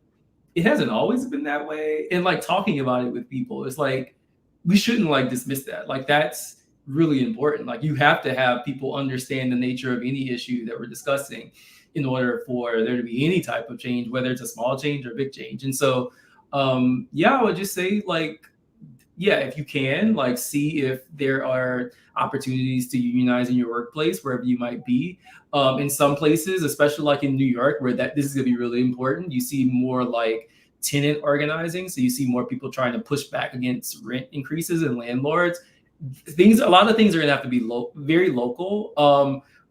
it hasn't always been that way, and like talking about it with people, it's like we shouldn't like dismiss that. Like that's really important. Like you have to have people understand the nature of any issue that we're discussing in order for there to be any type of change, whether it's a small change or big change. And so I would just say like, yeah, if you can, like, see if there are opportunities to unionize in your workplace, wherever you might be. In some places, especially like in New York, where this is going to be really important, you see more like tenant organizing. So you see more people trying to push back against rent increases and landlords. A lot of things are going to have to be very local.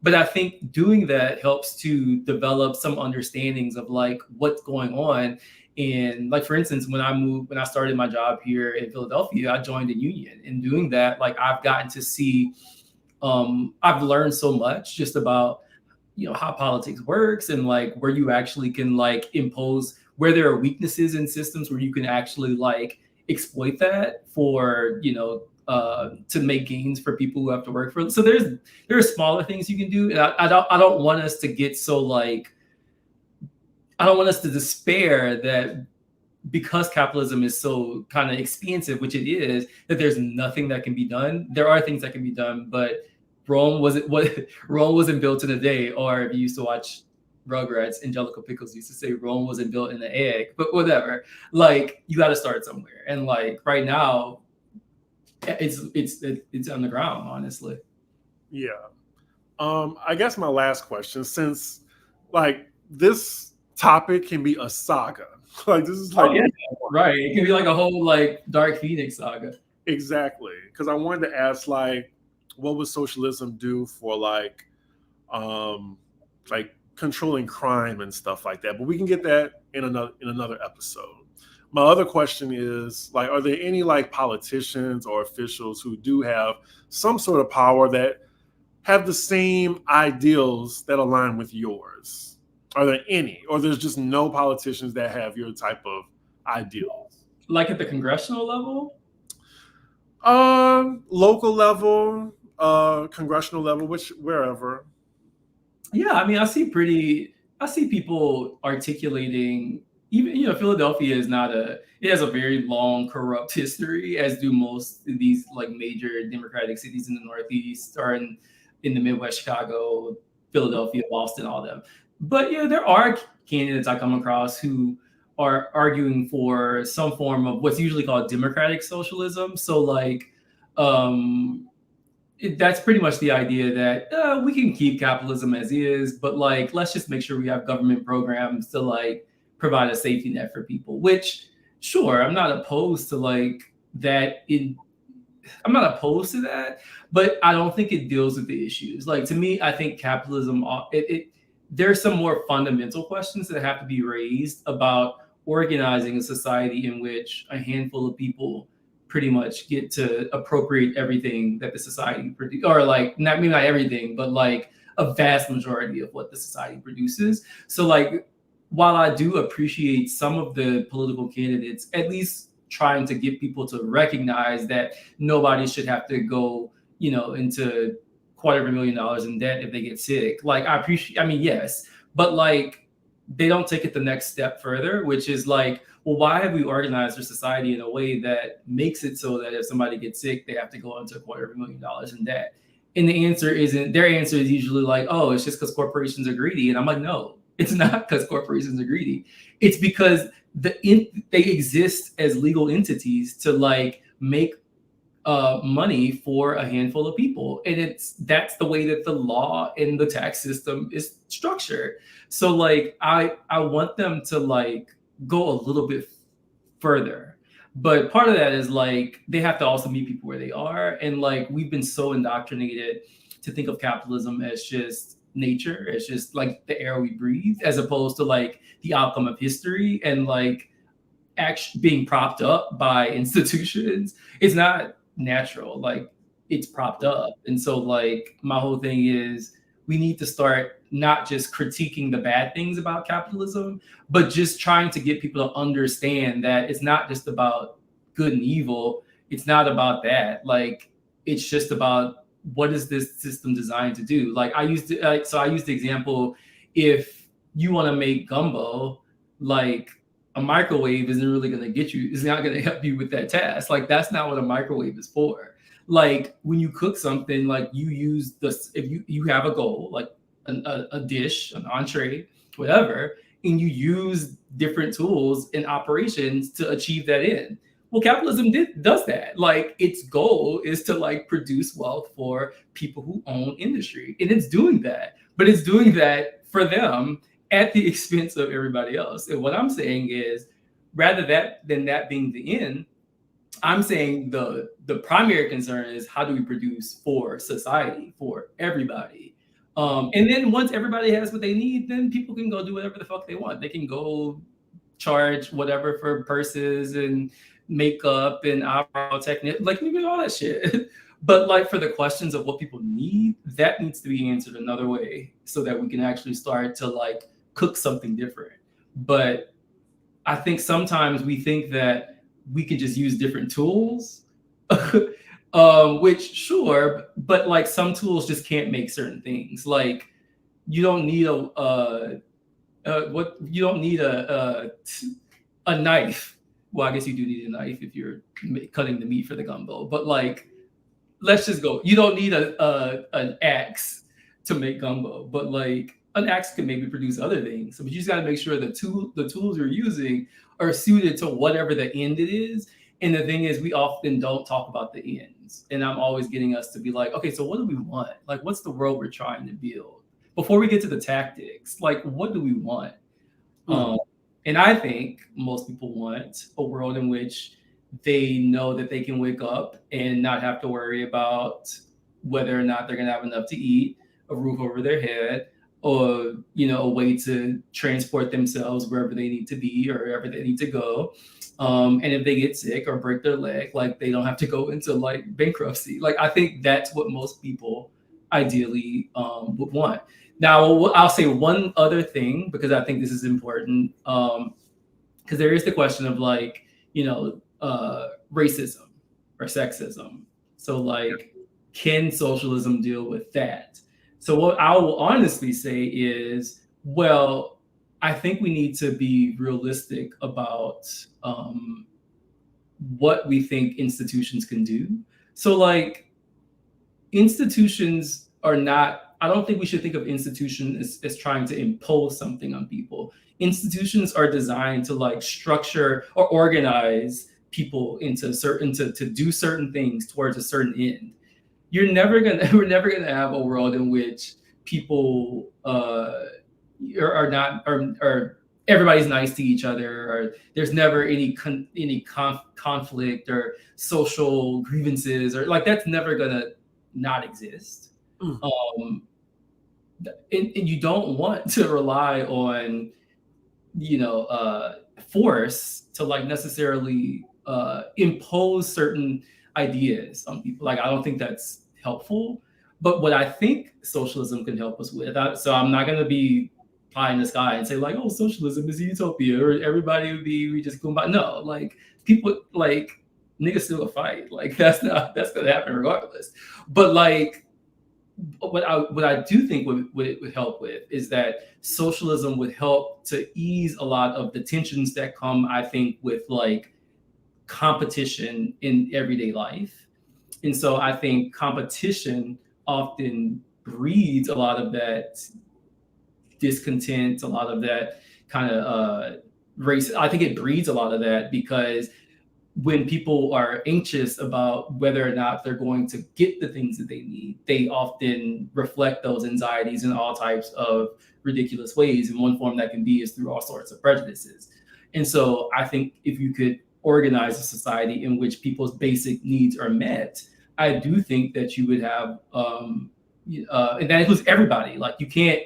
But I think doing that helps to develop some understandings of like what's going on. And like, for instance, when I started my job here in Philadelphia, I joined a union. And doing that, like I've gotten to see, I've learned so much just about, how politics works, and like where you actually can like impose, where there are weaknesses in systems where you can actually like exploit that for, to make gains for people who have to work for them. So there are smaller things you can do. And I don't want us to get so like, I don't want us to despair that because capitalism is so kind of expansive, which it is, that there's nothing that can be done. There are things that can be done, but Rome wasn't built in a day. Or if you used to watch Rugrats, Angelica Pickles used to say Rome wasn't built in an egg. But whatever, like you got to start somewhere. And like right now, it's on the ground, honestly. Yeah. I guess my last question, since like this topic can be a saga. Like this is like right. It can be like a whole like Dark Phoenix saga. Exactly. Because I wanted to ask like, what would socialism do for like controlling crime and stuff like that? But we can get that in another episode. My other question is like, are there any like politicians or officials who do have some sort of power that have the same ideals that align with yours? Are there any, or there's just no politicians that have your type of ideals? Like at the congressional level? Local level, congressional level, wherever. Yeah, I mean, I see people articulating, even, Philadelphia it has a very long corrupt history, as do most of these like major Democratic cities in the Northeast, or in the Midwest, Chicago, Philadelphia, Boston, all them. But there are candidates I come across who are arguing for some form of what's usually called democratic socialism. So like, that's pretty much the idea that we can keep capitalism as is, but like, let's just make sure we have government programs to like provide a safety net for people, which sure, I'm not opposed to like that. I'm not opposed to that, but I don't think it deals with the issues. Like to me, I think capitalism, there's some more fundamental questions that have to be raised about organizing a society in which a handful of people pretty much get to appropriate everything that the society produces, or like not everything, but like a vast majority of what the society produces. So like, while I do appreciate some of the political candidates at least trying to get people to recognize that nobody should have to go, into $250,000 in debt if they get sick. Like yes, but like they don't take it the next step further, which is like, well, why have we organized our society in a way that makes it so that if somebody gets sick, they have to go into $250,000 in debt? And their answer is usually like, oh, it's just because corporations are greedy. And I'm like, no, it's not because corporations are greedy. It's because they exist as legal entities to like make money for a handful of people, and that's the way that the law and the tax system is structured. So like I want them to like go a little bit further, but part of that is like they have to also meet people where they are, and like we've been so indoctrinated to think of capitalism as just nature, as just like the air we breathe, as opposed to like the outcome of history and like actually being propped up by institutions. It's not natural, like it's propped up. And so like my whole thing is we need to start not just critiquing the bad things about capitalism, but just trying to get people to understand that it's not just about good and evil. It's not about that. Like it's just about what is this system designed to do. Like I used the example, if you want to make gumbo, like a microwave isn't really going to get you, it's not going to help you with that task. Like that's not what a microwave is for. Like when you cook something, like you use this, if you have a goal, like a dish, an entree, whatever, and you use different tools and operations to achieve that end. Well, capitalism does that. Like its goal is to like produce wealth for people who own industry, and it's doing that, but it's doing that for them at the expense of everybody else. And what I'm saying is, rather than that being the end, I'm saying the primary concern is how do we produce for society, for everybody. And then once everybody has what they need, then people can go do whatever the fuck they want. They can go charge whatever for purses and makeup and eyebrow technique, like we do all that shit. But like for the questions of what people need, that needs to be answered another way so that we can actually start to like cook something different. But I think sometimes we think that we can just use different tools, which sure, but like some tools just can't make certain things. Like you don't need you don't need a knife. Well, I guess you do need a knife if you're cutting the meat for the gumbo. But like, let's just go. You don't need an axe to make gumbo, but like an axe can maybe produce other things. But you just got to make sure the tools you're using are suited to whatever the end it is. And the thing is, we often don't talk about the ends. And I'm always getting us to be like, okay, so what do we want? Like, what's the world we're trying to build? Before we get to the tactics, like, what do we want? And I think most people want a world in which they know that they can wake up and not have to worry about whether or not they're going to have enough to eat, a roof over their head, or a way to transport themselves wherever they need to be or wherever they need to go. And if they get sick or break their leg, like they don't have to go into like bankruptcy. Like I think that's what most people ideally would want. Now I'll say one other thing because I think this is important, because there is the question of like racism or sexism. So like, can socialism deal with that? So what I will honestly say is, well, I think we need to be realistic about what we think institutions can do. So like institutions are not, I don't think we should think of institutions as trying to impose something on people. Institutions are designed to like structure or organize people into to do certain things towards a certain end. We're never gonna have a world in which people are not or everybody's nice to each other, or there's never any conflict or social grievances, or like that's never gonna not exist. And you don't want to rely on force to like necessarily impose certain ideas on people. Like I don't think that's helpful. But what I think socialism can help us with, so I'm not going to be pie in the sky and say like, oh, socialism is a utopia or everybody would be, we just go by. No, like people, like niggas still a fight. Like that's going to happen regardless. But like what I do think would help with is that socialism would help to ease a lot of the tensions that come, I think, with like competition in everyday life. And so I think competition often breeds a lot of that discontent, a lot of that kind of race. I think it breeds a lot of that because when people are anxious about whether or not they're going to get the things that they need, they often reflect those anxieties in all types of ridiculous ways. And one form that can be is through all sorts of prejudices. And so I think if you could organize a society in which people's basic needs are met, I do think that you would have, and that includes everybody. Like you can't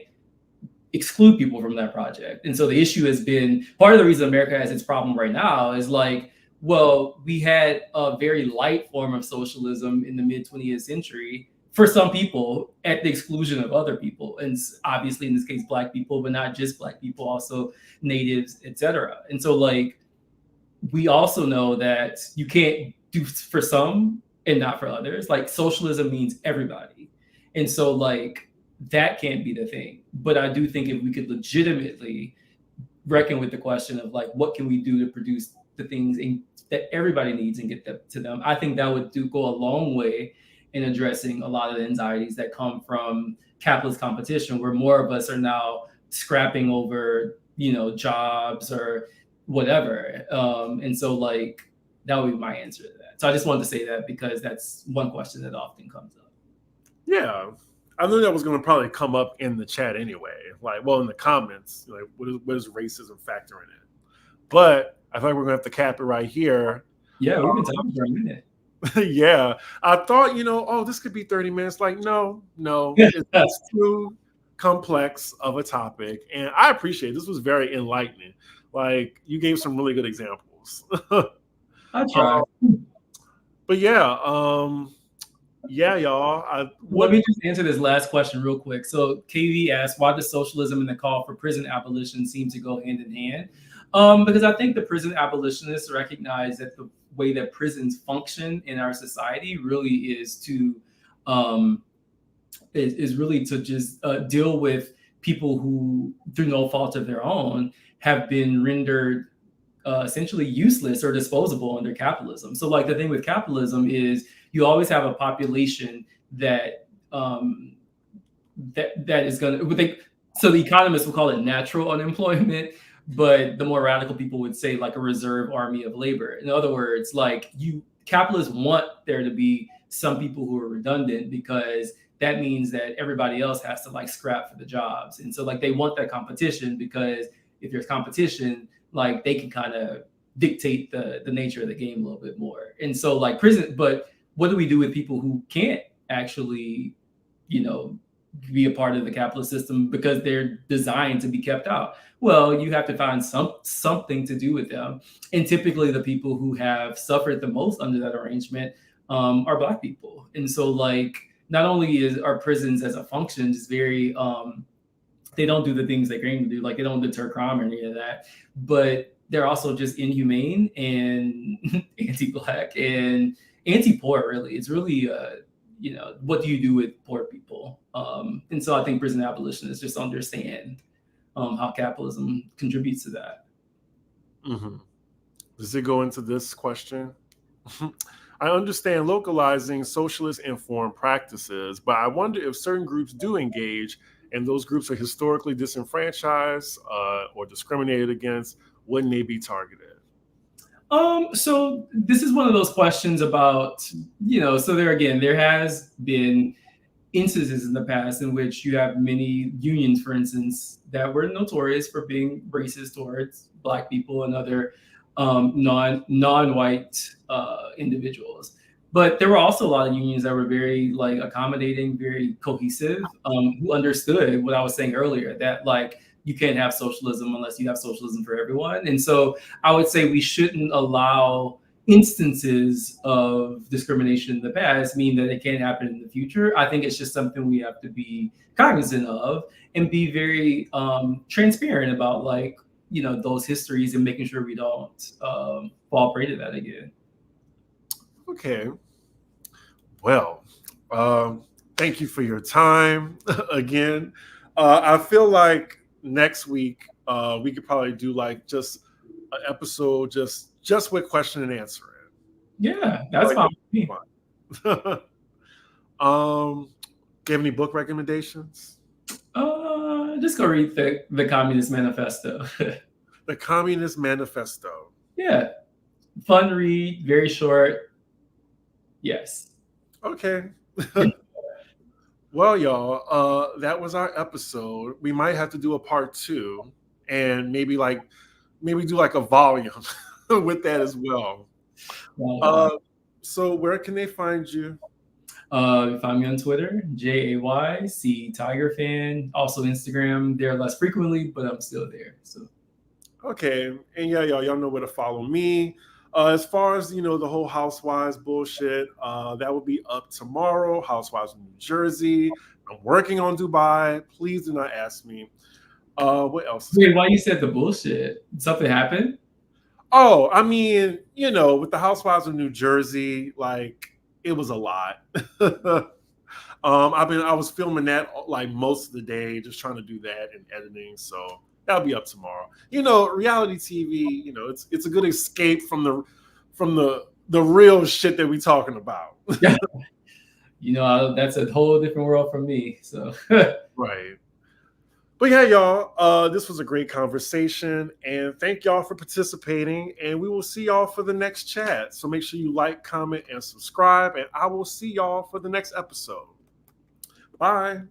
exclude people from that project. And so the issue has been part of the reason America has its problem right now is like, well, we had a very light form of socialism in the mid 20th century for some people at the exclusion of other people. And obviously in this case, Black people, but not just Black people, also natives, etc. And so like, we also know that you can't do for some and not for others. Like socialism means everybody. And so like, that can't be the thing. But I do think if we could legitimately reckon with the question of like, what can we do to produce the things that everybody needs and get them to them, I think that would go a long way in addressing a lot of the anxieties that come from capitalist competition, where more of us are now scrapping over, jobs or whatever. And so like, that would be my answer to that. So I just wanted to say that because that's one question that often comes up. Yeah. I knew that was going to probably come up in the chat anyway. Like, well, in the comments, like, what is racism factoring in? But I think we're going to have to cap it right here. Yeah, we've been talking for a minute. Yeah. I thought, this could be 30 minutes. Like, no, it's too complex of a topic. And I appreciate it. This was very enlightening. Like, you gave some really good examples. I try. But yeah, yeah, y'all. Let me just answer this last question real quick. So KV asked, why does socialism and the call for prison abolition seem to go hand in hand? Because I think the prison abolitionists recognize that the way that prisons function in our society really is to just deal with people who, through no fault of their own, have been rendered essentially useless or disposable under capitalism. So like the thing with capitalism is you always have a population that that is going to, so the economists will call it natural unemployment, but the more radical people would say like a reserve army of labor. In other words, like capitalists want there to be some people who are redundant because that means that everybody else has to like scrap for the jobs. And so like they want that competition because if there's competition, like they can kind of dictate the nature of the game a little bit more. And so like prison, but what do we do with people who can't actually, be a part of the capitalist system because they're designed to be kept out? Well, you have to find something to do with them. And typically the people who have suffered the most under that arrangement are Black people. And so like, not only are prisons as a function just very, they don't do the things they claim to do, like they don't deter crime or any of that, but they're also just inhumane and anti-Black and anti-poor, really. It's really, what do you do with poor people? And so I think prison abolitionists just understand how capitalism contributes to that. Mm-hmm. Does it go into this question? I understand localizing socialist informed practices, but I wonder if certain groups do engage and those groups are historically disenfranchised or discriminated against, wouldn't they be targeted? So this is one of those questions about, so there has been instances in the past in which you have many unions, for instance, that were notorious for being racist towards Black people and other non-white individuals. But there were also a lot of unions that were very like accommodating, very cohesive, who understood what I was saying earlier, that like you can't have socialism unless you have socialism for everyone. And so I would say we shouldn't allow instances of discrimination in the past mean that it can't happen in the future. I think it's just something we have to be cognizant of and be very transparent about, like, those histories and making sure we don't fall prey to that again. Okay. Well, thank you for your time again. I feel like next week we could probably do like just an episode just with question and answering. Yeah, that's fine with me. you have any book recommendations? Just go read the Communist Manifesto. The Communist Manifesto. Yeah, fun read, very short. Yes. Okay. Well, y'all, that was our episode. We might have to do a part 2 and maybe do like a volume with that as well. So where can they find you? Find me on Twitter, JAYC Tiger Fan. Also Instagram, there less frequently, but I'm still there. So okay, and yeah, y'all know where to follow me. As far as the whole Housewives bullshit, that will be up tomorrow. Housewives of New Jersey. I'm working on Dubai. Please do not ask me. What else? Wait, why you said the bullshit? Something happened? Oh, I mean, with the Housewives of New Jersey, like it was a lot. I was filming that like most of the day, just trying to do that and editing. So that'll be up tomorrow. Reality TV, it's a good escape from the real shit that we talking about. That's a whole different world from me. So right. But yeah, y'all, this was a great conversation, and thank y'all for participating, and we will see y'all for the next chat. So make sure you like, comment, and subscribe, and I will see y'all for the next episode. Bye.